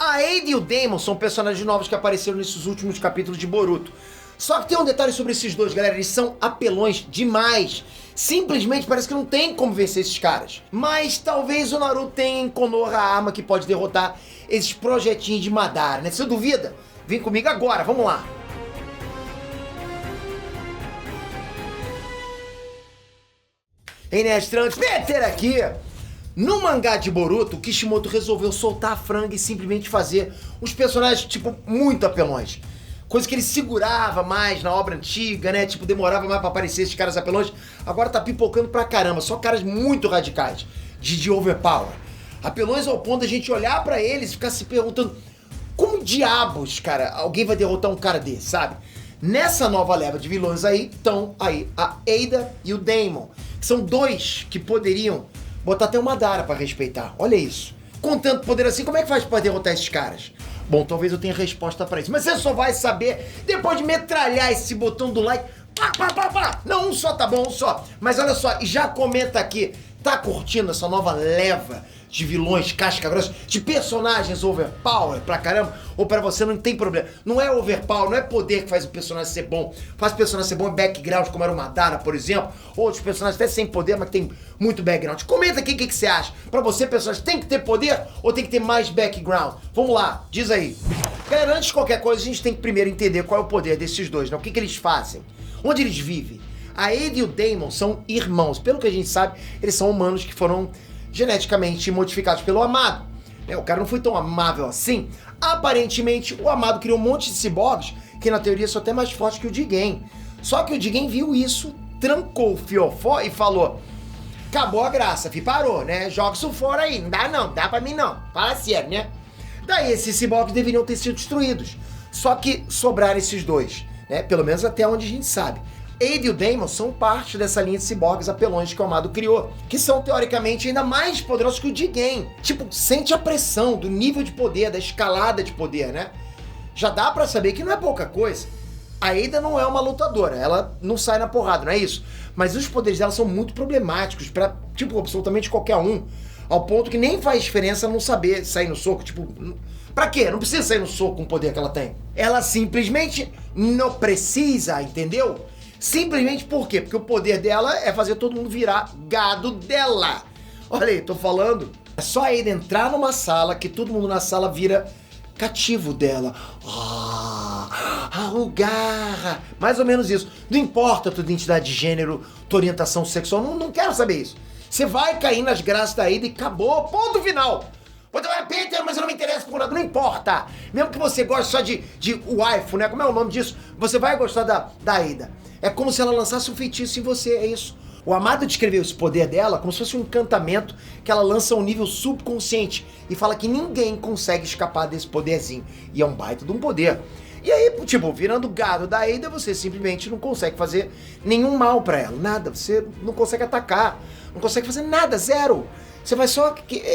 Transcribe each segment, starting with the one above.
A Ada e o Daemon são personagens novos que apareceram nesses últimos capítulos de Boruto. Só que tem um detalhe sobre esses dois, galera, eles são apelões demais. Simplesmente parece que não tem como vencer esses caras. Mas talvez o Naruto tenha em Konoha a arma que pode derrotar esses projetinhos de Madara, né? Você duvida? Vem comigo agora, vamos lá. Ei, Nestrantes, Peter aqui! No mangá de Boruto, o Kishimoto resolveu soltar a franga e simplesmente fazer os personagens, tipo, muito apelões. Coisa que ele segurava mais na obra antiga, né? Tipo, demorava mais pra aparecer esses caras apelões. Agora tá pipocando pra caramba, só caras muito radicais, de overpower. Apelões ao ponto da gente olhar pra eles e ficar se perguntando como diabos, cara, alguém vai derrotar um cara desse, sabe? Nessa nova leva de vilões aí, estão aí a Ada e o Daemon, que são dois que poderiam botar até uma Madara pra respeitar. Olha isso. Com tanto poder assim, como é que faz pra derrotar esses caras? Bom, talvez eu tenha resposta pra isso. Mas você só vai saber depois de metralhar esse botão do like. Pá, pá, pá, pá. Não, um só tá bom, um só. Mas olha só, e já comenta aqui. Tá curtindo essa nova leva de vilões casca grossa, de personagens overpower pra caramba? Ou pra você não tem problema? Não é overpower, não é poder que faz o personagem ser bom. Faz o personagem ser bom em background, como era o Madara, por exemplo. Outros personagens até sem poder, mas que tem muito background. Comenta aqui o que você acha. Pra você, personagem tem que ter poder ou tem que ter mais background? Vamos lá, diz aí. Galera, antes de qualquer coisa, a gente tem que primeiro entender qual é o poder desses dois, né? O que eles fazem? Onde eles vivem? A Ada e o Daemon são irmãos. Pelo que a gente sabe, eles são humanos que foram geneticamente modificados pelo Amado. O cara não foi tão amável assim. Aparentemente, o Amado criou um monte de ciborgues que na teoria são até mais fortes que o Jigen. Só que o Jigen viu isso, trancou o fiofó e falou: acabou a graça, parou, né? Joga isso fora aí, não dá pra mim não. Fala sério, né? Daí esses ciborgues deveriam ter sido destruídos. Só que sobraram esses dois, né? Pelo menos até onde a gente sabe. Ada e o Daemon são parte dessa linha de ciborgues apelões que o Amado criou, que são teoricamente ainda mais poderosos que o Jigen. Tipo, sente a pressão do nível de poder, da escalada de poder, né? Já dá pra saber que não é pouca coisa. A Ada não é uma lutadora, ela não sai na porrada, não é isso? Mas os poderes dela são muito problemáticos pra, tipo, absolutamente qualquer um. Ao ponto que nem faz diferença não saber sair no soco, tipo... Pra quê? Não precisa sair no soco com o poder que ela tem. Ela simplesmente não precisa, entendeu? Simplesmente por quê? Porque o poder dela é fazer todo mundo virar gado dela. Olha aí, tô falando. É só a Ada entrar numa sala que todo mundo na sala vira cativo dela. O garra. Mais ou menos isso. Não importa a tua identidade de gênero, tua orientação sexual, não quero saber isso. Você vai cair nas graças da Ada e acabou. Ponto final. Peter, mas eu não me interesso por nada, não importa. Mesmo que você goste só de waifu, né? Como é o nome disso? Você vai gostar da Ada. É como se ela lançasse um feitiço em você, é isso. O Amado descreveu esse poder dela como se fosse um encantamento que ela lança a um nível subconsciente e fala que ninguém consegue escapar desse poderzinho. E é um baita de um poder. E aí, tipo, virando gado da Ada, você simplesmente não consegue fazer nenhum mal pra ela, nada. Você não consegue atacar, não consegue fazer nada, zero. Você vai só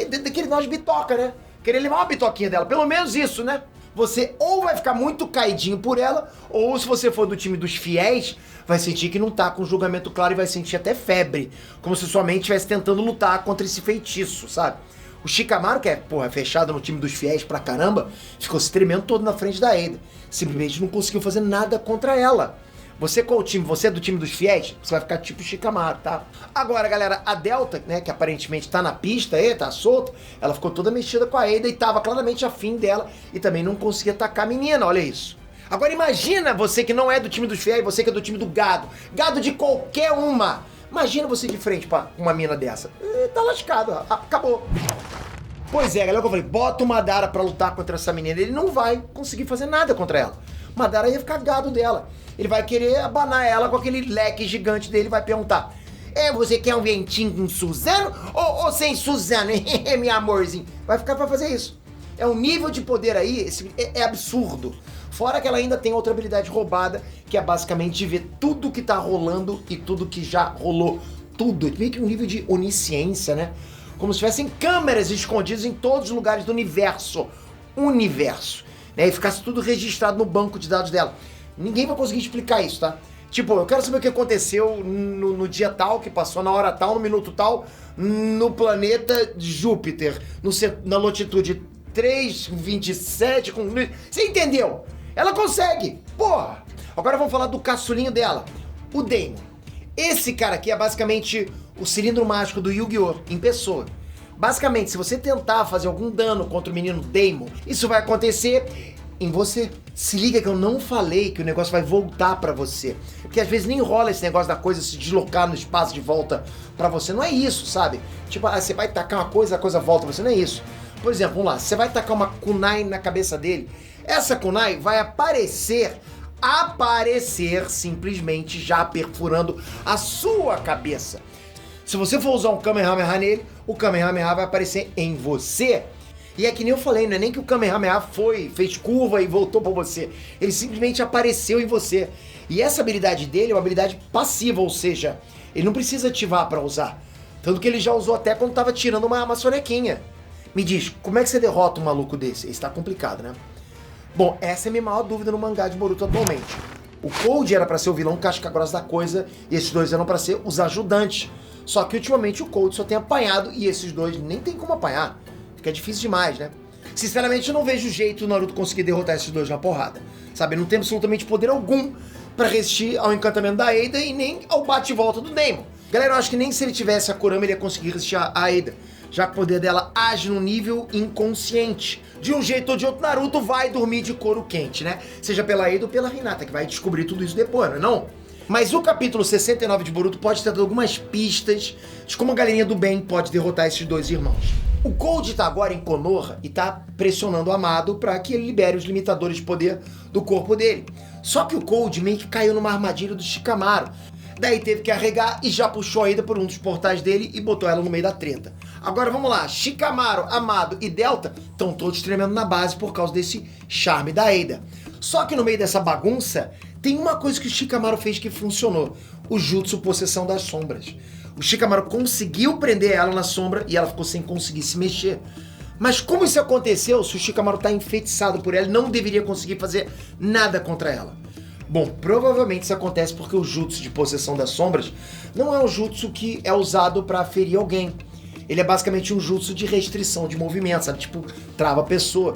daquele nó de bitoca, né? Querer levar uma bitoquinha dela, pelo menos isso, né? Você ou vai ficar muito caidinho por ela, ou se você for do time dos fiéis, vai sentir que não tá com julgamento claro e vai sentir até febre. Como se sua mente estivesse tentando lutar contra esse feitiço, sabe? O Shikamaru, que é, fechado no time dos fiéis pra caramba, ficou se tremendo todo na frente da Ada. Simplesmente não conseguiu fazer nada contra ela. Você qual time? Você é do time dos fiéis? Você vai ficar tipo Shikamaru, tá? Agora, galera, a Delta, né, que aparentemente tá na pista aí, tá solta, ela ficou toda mexida com a Ada e tava claramente afim dela e também não conseguia atacar a menina, olha isso. Agora imagina você que não é do time dos fiéis, você que é do time do gado. Gado de qualquer uma. Imagina você de frente pra uma mina dessa. Tá lascado, acabou. Pois é, galera, que eu falei, bota o Madara pra lutar contra essa menina. Ele não vai conseguir fazer nada contra ela. Madara ia ficar gado dela. Ele vai querer abanar ela com aquele leque gigante dele e vai perguntar: você quer um ventinho com Suzano ou sem Suzano? Meu amorzinho. Vai ficar pra fazer isso. É um nível de poder aí, é absurdo. Fora que ela ainda tem outra habilidade roubada, que é basicamente de ver tudo que tá rolando e tudo que já rolou. Tudo. Meio que um nível de onisciência, né? Como se tivessem câmeras escondidas em todos os lugares do universo. Né? E ficasse tudo registrado no banco de dados dela. Ninguém vai conseguir explicar isso, tá? Tipo, eu quero saber o que aconteceu no dia tal, que passou na hora tal, no minuto tal, no planeta Júpiter, na latitude 3, com 27, com... Você entendeu? Ela consegue, porra! Agora vamos falar do caçulinho dela, o Daemon. Esse cara aqui é basicamente o cilindro mágico do Yu-Gi-Oh! Em pessoa. Basicamente, se você tentar fazer algum dano contra o menino Daemon, isso vai acontecer em você. Se liga que eu não falei que o negócio vai voltar pra você. Porque às vezes nem rola esse negócio da coisa se deslocar no espaço de volta pra você. Não é isso, sabe? Tipo, você vai tacar uma coisa, a coisa volta pra você. Não é isso. Por exemplo, vamos lá. Você vai tacar uma kunai na cabeça dele. Essa kunai vai aparecer simplesmente já perfurando a sua cabeça. Se você for usar um Kamehameha nele, o Kamehameha vai aparecer em você. E é que nem eu falei, não é nem que o Kamehameha fez curva e voltou pra você. Ele simplesmente apareceu em você. E essa habilidade dele é uma habilidade passiva, ou seja, ele não precisa ativar pra usar. Tanto que ele já usou até quando tava tirando uma sonequinha. Me diz, como é que você derrota um maluco desse? Isso tá complicado, né? Bom, essa é a minha maior dúvida no mangá de Boruto atualmente. O Cold era pra ser o vilão casca-grossa da coisa, e esses dois eram pra ser os ajudantes. Só que ultimamente o Cold só tem apanhado, e esses dois nem tem como apanhar. Fica difícil demais, né? Sinceramente, eu não vejo jeito o Naruto conseguir derrotar esses dois na porrada. Sabe, não tem absolutamente poder algum pra resistir ao encantamento da Ada e nem ao bate-volta do Daemon. Galera, eu acho que nem se ele tivesse a Kurama ele ia conseguir resistir a Ada, já que o poder dela age no nível inconsciente. De um jeito ou de outro, Naruto vai dormir de couro quente, né? Seja pela Ada ou pela Hinata, que vai descobrir tudo isso depois, não é não? Mas o capítulo 69 de Boruto pode ter dado algumas pistas de como a galerinha do bem pode derrotar esses dois irmãos. O Cold tá agora em Konoha e tá pressionando o Amado para que ele libere os limitadores de poder do corpo dele. Só que o Cold meio que caiu numa armadilha do Shikamaru. Daí teve que arregar e já puxou a Ada por um dos portais dele e botou ela no meio da treta. Agora vamos lá, Shikamaru, Amado e Delta estão todos tremendo na base por causa desse charme da Ada. Só que no meio dessa bagunça, tem uma coisa que o Shikamaru fez que funcionou. O Jutsu Possessão das Sombras. O Shikamaru conseguiu prender ela na sombra e ela ficou sem conseguir se mexer. Mas como isso aconteceu, se o Shikamaru tá enfeitiçado por ela, não deveria conseguir fazer nada contra ela. Bom, provavelmente isso acontece porque o Jutsu de Possessão das Sombras não é um Jutsu que é usado pra ferir alguém. Ele é basicamente um Jutsu de restrição de movimento, sabe? Tipo, trava a pessoa.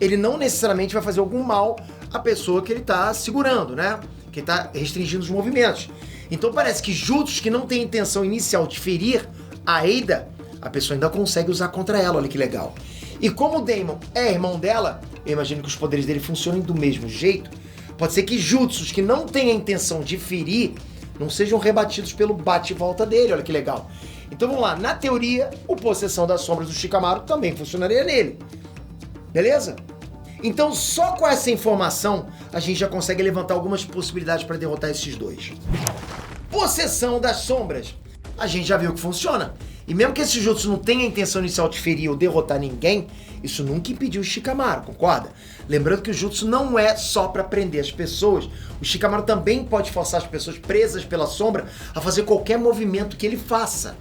Ele não necessariamente vai fazer algum mal à pessoa que ele tá segurando, né? Que ele tá restringindo os movimentos. Então parece que Jutsus que não tem intenção inicial de ferir a Ada, a pessoa ainda consegue usar contra ela, olha que legal. E como o Daemon é irmão dela, eu imagino que os poderes dele funcionem do mesmo jeito. Pode ser que Jutsus que não têm a intenção de ferir não sejam rebatidos pelo bate-volta dele, olha que legal. Então vamos lá, na teoria, o Possessão das Sombras do Shikamaru também funcionaria nele. Beleza? Então só com essa informação a gente já consegue levantar algumas possibilidades para derrotar esses dois. Possessão das Sombras. A gente já viu que funciona. E mesmo que esse Jutsu não tenha a intenção inicial de ferir ou derrotar ninguém, isso nunca impediu o Shikamaru, concorda? Lembrando que o Jutsu não é só para prender as pessoas. O Shikamaru também pode forçar as pessoas presas pela sombra a fazer qualquer movimento que ele faça.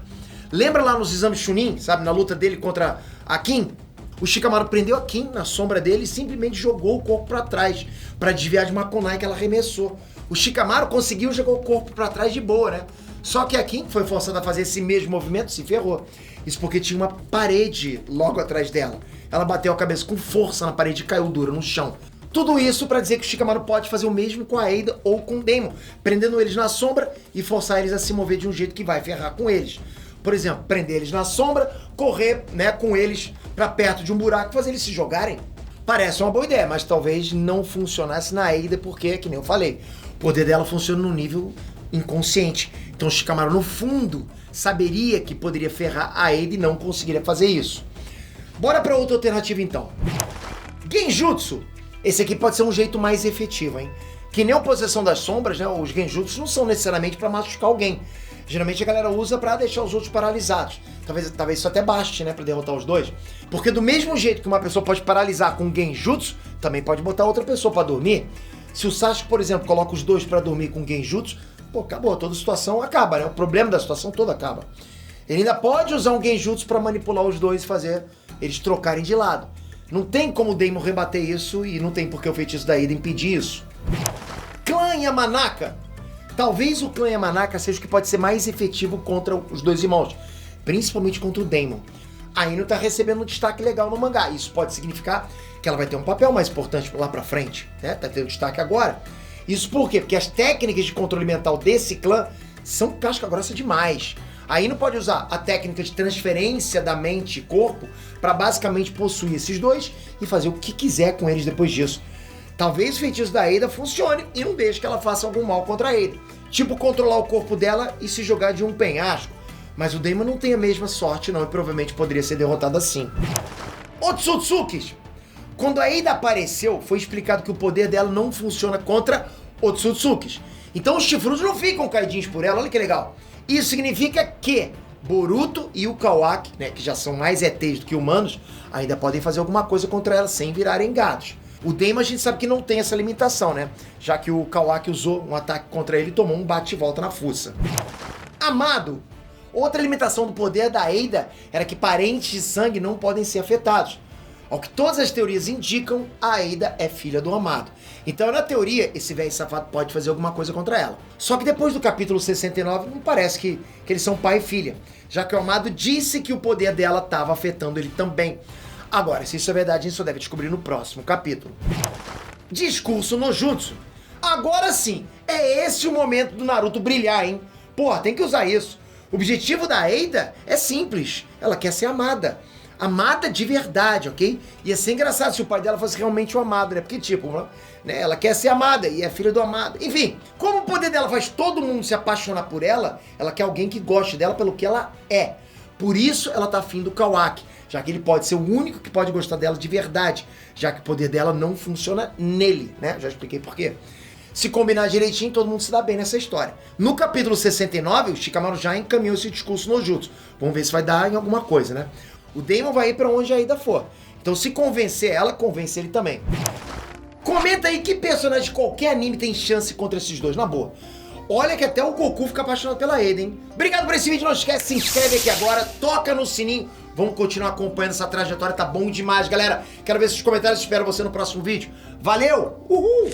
Lembra lá nos exames Chunin, sabe, na luta dele contra a Kim? O Shikamaru prendeu a Kim na sombra dele e simplesmente jogou o corpo para trás, para desviar de uma kunai que ela arremessou. O Shikamaru conseguiu jogar o corpo para trás de boa, né? Só que a Kim foi forçada a fazer esse mesmo movimento, se ferrou. Isso porque tinha uma parede logo atrás dela. Ela bateu a cabeça com força na parede e caiu dura no chão. Tudo isso para dizer que o Shikamaru pode fazer o mesmo com a Ada ou com o Daemon, prendendo eles na sombra e forçar eles a se mover de um jeito que vai ferrar com eles. Por exemplo, prender eles na sombra, correr, né, com eles para perto de um buraco e fazer eles se jogarem. Parece uma boa ideia, mas talvez não funcionasse na Ada porque, que nem eu falei, o poder dela funciona no nível inconsciente. Então o Shikamaru, no fundo, saberia que poderia ferrar a Ada e não conseguiria fazer isso. Bora para outra alternativa então. Genjutsu. Esse aqui pode ser um jeito mais efetivo, hein? Que nem a Possessão das Sombras, né? Os Genjutsu não são necessariamente para machucar alguém. Geralmente a galera usa pra deixar os outros paralisados. Talvez isso até baste, né, pra derrotar os dois. Porque do mesmo jeito que uma pessoa pode paralisar com um Genjutsu, também pode botar outra pessoa pra dormir. Se o Sasuke, por exemplo, coloca os dois pra dormir com Genjutsu, pô, acabou, toda a situação acaba, né? O problema da situação toda acaba. Ele ainda pode usar um Genjutsu pra manipular os dois e fazer eles trocarem de lado. Não tem como o Daemon rebater isso e não tem por que o feitiço da Ida impedir isso. Clã Yamanaka. Talvez o clã Yamanaka seja o que pode ser mais efetivo contra os dois irmãos, principalmente contra o Daemon. a Ino tá recebendo um destaque legal no mangá. Isso pode significar que ela vai ter um papel mais importante lá pra frente, né? Tá tendo destaque agora. Isso por quê? Porque as técnicas de controle mental desse clã são casca grossa demais. A Ino pode usar a técnica de transferência da mente e corpo para basicamente possuir esses dois e fazer o que quiser com eles depois disso. Talvez o feitiço da Ada funcione e não deixe que ela faça algum mal contra a Ada. Tipo controlar o corpo dela e se jogar de um penhasco. Mas o Daemon não tem a mesma sorte não e provavelmente poderia ser derrotado assim. Otsutsukis! Quando a Ada apareceu, foi explicado que o poder dela não funciona contra Otsutsukis. Então os chifrudos não ficam caidinhos por ela, olha que legal. Isso significa que Boruto e o Kawaki, né, que já são mais ETs do que humanos, ainda podem fazer alguma coisa contra ela sem virarem gados. O Daemon a gente sabe que não tem essa limitação, né? Já que o Kawaki usou um ataque contra ele e tomou um bate e volta na fuça. Amado! Outra limitação do poder da Ada era que parentes de sangue não podem ser afetados. Ao que todas as teorias indicam, a Ada é filha do Amado. Então, na teoria, esse velho safado pode fazer alguma coisa contra ela. Só que depois do capítulo 69, não parece que eles são pai e filha, já que o Amado disse que o poder dela estava afetando ele também. Agora, se isso é verdade, a gente só deve descobrir no próximo capítulo. Discurso no Jutsu. Agora sim, é esse o momento do Naruto brilhar, hein? Porra, tem que usar isso. O objetivo da Ada é simples. Ela quer ser amada. Amada de verdade, ok? Ia ser engraçado se o pai dela fosse realmente o amado, né? Porque, tipo, né? Ela quer ser amada e é filha do amado. Enfim, como o poder dela faz todo mundo se apaixonar por ela, ela quer alguém que goste dela pelo que ela é. Por isso ela tá afim do Kawaki, já que ele pode ser o único que pode gostar dela de verdade, já que o poder dela não funciona nele, né? Já expliquei por quê. Se combinar direitinho, todo mundo se dá bem nessa história. No capítulo 69, o Shikamaru já encaminhou esse discurso no Jutsu. Vamos ver se vai dar em alguma coisa, né? O Daemon vai ir pra onde a Ada for. Então se convencer ela, convence ele também. Comenta aí que personagem de qualquer anime tem chance contra esses dois, na boa. Olha que até o Goku fica apaixonado pela Ada, hein? Obrigado por esse vídeo, não esquece, se inscreve aqui agora, toca no sininho. Vamos continuar acompanhando essa trajetória, tá bom demais, galera. Quero ver seus comentários, espero você no próximo vídeo. Valeu! Uhul!